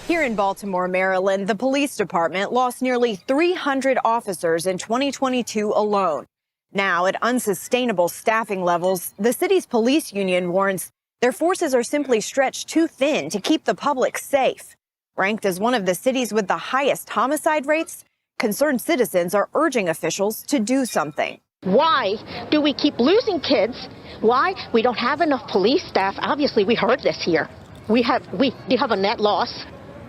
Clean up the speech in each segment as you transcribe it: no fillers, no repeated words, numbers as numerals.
Here in Baltimore, Maryland, the police department lost nearly 300 officers in 2022 alone. Now, at unsustainable staffing levels, the city's police union warns their forces are simply stretched too thin to keep the public safe. Ranked as one of the cities with the highest homicide rates, concerned citizens are urging officials to do something. Why do we keep losing kids? Why? We don't have enough police staff. Obviously, we heard this here. We have a net loss.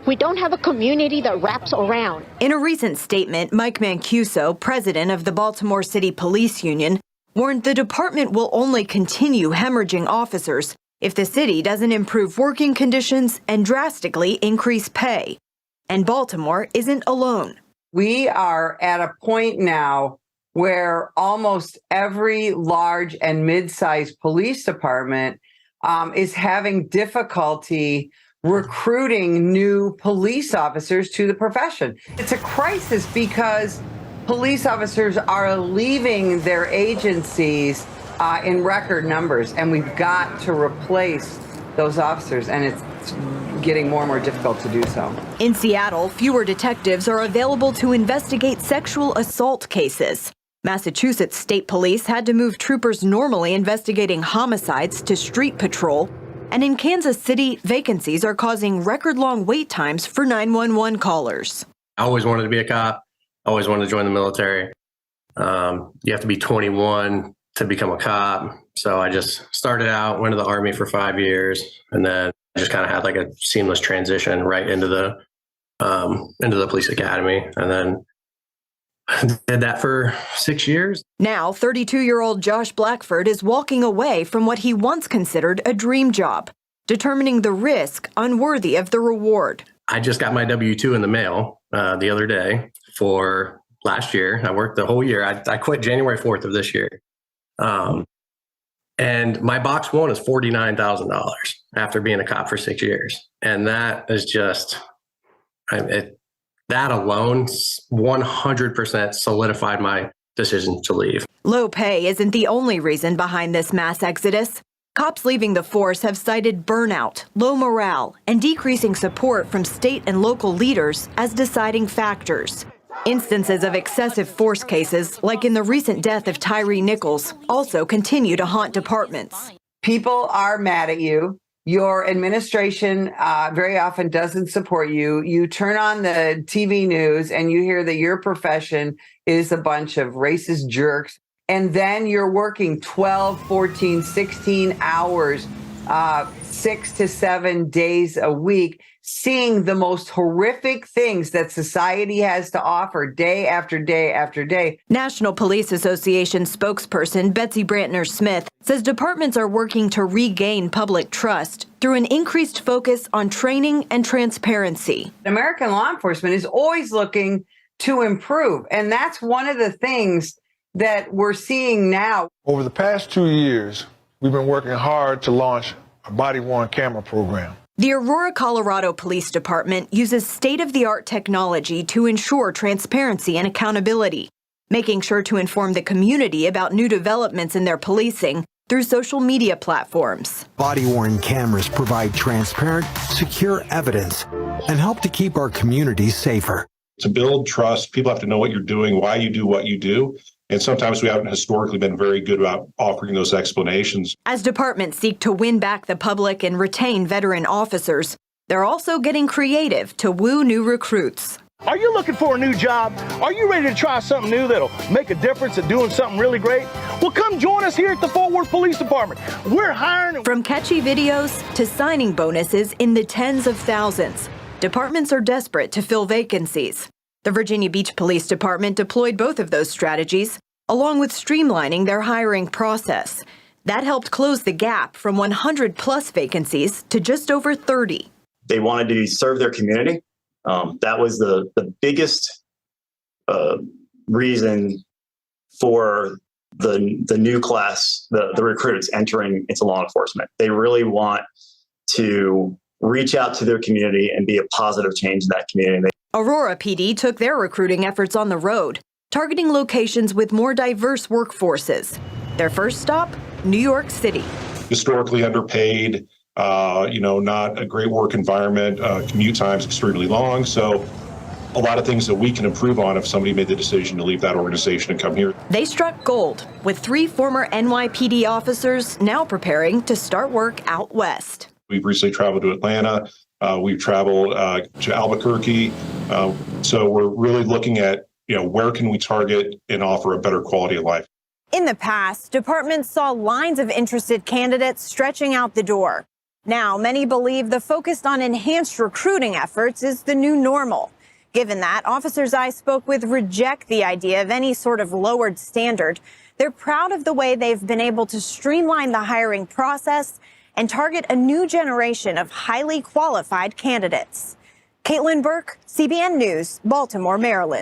We don't have a community that wraps around. In a recent statement, Mike Mancuso, president of the Baltimore City Police Union, warned the department will only continue hemorrhaging officers if the city doesn't improve working conditions and drastically increase pay. And Baltimore isn't alone. We are at a point now where almost every large and mid-sized police department is having difficulty recruiting new police officers to the profession. It's a crisis because police officers are leaving their agencies in record numbers, and we've got to replace those officers, and it's getting more and more difficult to do so. In Seattle, fewer detectives are available to investigate sexual assault cases. Massachusetts State Police had to move troopers normally investigating homicides to street patrol. And in Kansas City, vacancies are causing record-long wait times for 911 callers. I always wanted to be a cop. I always wanted to join the military. You have to be 21 to become a cop. So I just started out, went to the Army for 5 years, and then just kind of had like a seamless transition right into the police academy. And then did that for 6 years. Now, 32-year-old Josh Blackford is walking away from what he once considered a dream job, determining the risk unworthy of the reward. I just got my W-2 in the mail the other day for last year. I worked the whole year. I quit January 4th of this year. And my box one is $49,000 after being a cop for 6 years. And that is just, that alone 100% solidified my decision to leave. Low pay isn't the only reason behind this mass exodus. Cops leaving the force have cited burnout, low morale, and decreasing support from state and local leaders as deciding factors. Instances of excessive force cases, like in the recent death of Tyree Nichols, also continue to haunt departments. People are mad at you. Your administration very often doesn't support you. You turn on the TV news and you hear that your profession is a bunch of racist jerks. And then you're working 12, 14, 16 hours, 6 to 7 days a week, seeing the most horrific things that society has to offer day after day after day. National Police Association spokesperson Betsy Brantner Smith says departments are working to regain public trust through an increased focus on training and transparency. American law enforcement is always looking to improve, and that's one of the things that we're seeing now. Over the past 2 years, we've been working hard to launch a body-worn camera program. The Aurora, Colorado Police Department uses state-of-the-art technology to ensure transparency and accountability, making sure to inform the community about new developments in their policing through social media platforms. Body-worn cameras provide transparent, secure evidence and help to keep our communities safer. To build trust, people have to know what you're doing, why you do what you do. And sometimes we haven't historically been very good about offering those explanations. As departments seek to win back the public and retain veteran officers, they're also getting creative to woo new recruits. Are you looking for a new job? Are you ready to try something new that'll make a difference at doing something really great? Well, come join us here at the Fort Worth Police Department. We're hiring. From catchy videos to signing bonuses in the tens of thousands, departments are desperate to fill vacancies. The Virginia Beach Police Department deployed both of those strategies, along with streamlining their hiring process. That helped close the gap from 100 plus vacancies to just over 30. They wanted to serve their community. That was the biggest reason for the new class, the recruits entering into law enforcement. They really want to reach out to their community and be a positive change in that community. Aurora PD took their recruiting efforts on the road, targeting locations with more diverse workforces. Their first stop, New York City. Historically underpaid, not a great work environment, commute times extremely long. So a lot of things that we can improve on if somebody made the decision to leave that organization and come here. They struck gold with 3 former NYPD officers now preparing to start work out west. We've recently traveled to Atlanta. We've traveled to Albuquerque. So we're really looking at, where can we target and offer a better quality of life? In the past, departments saw lines of interested candidates stretching out the door. Now, many believe the focus on enhanced recruiting efforts is the new normal. Given that, officers I spoke with reject the idea of any sort of lowered standard. They're proud of the way they've been able to streamline the hiring process and target a new generation of highly qualified candidates. Caitlin Burke, CBN News, Baltimore, Maryland.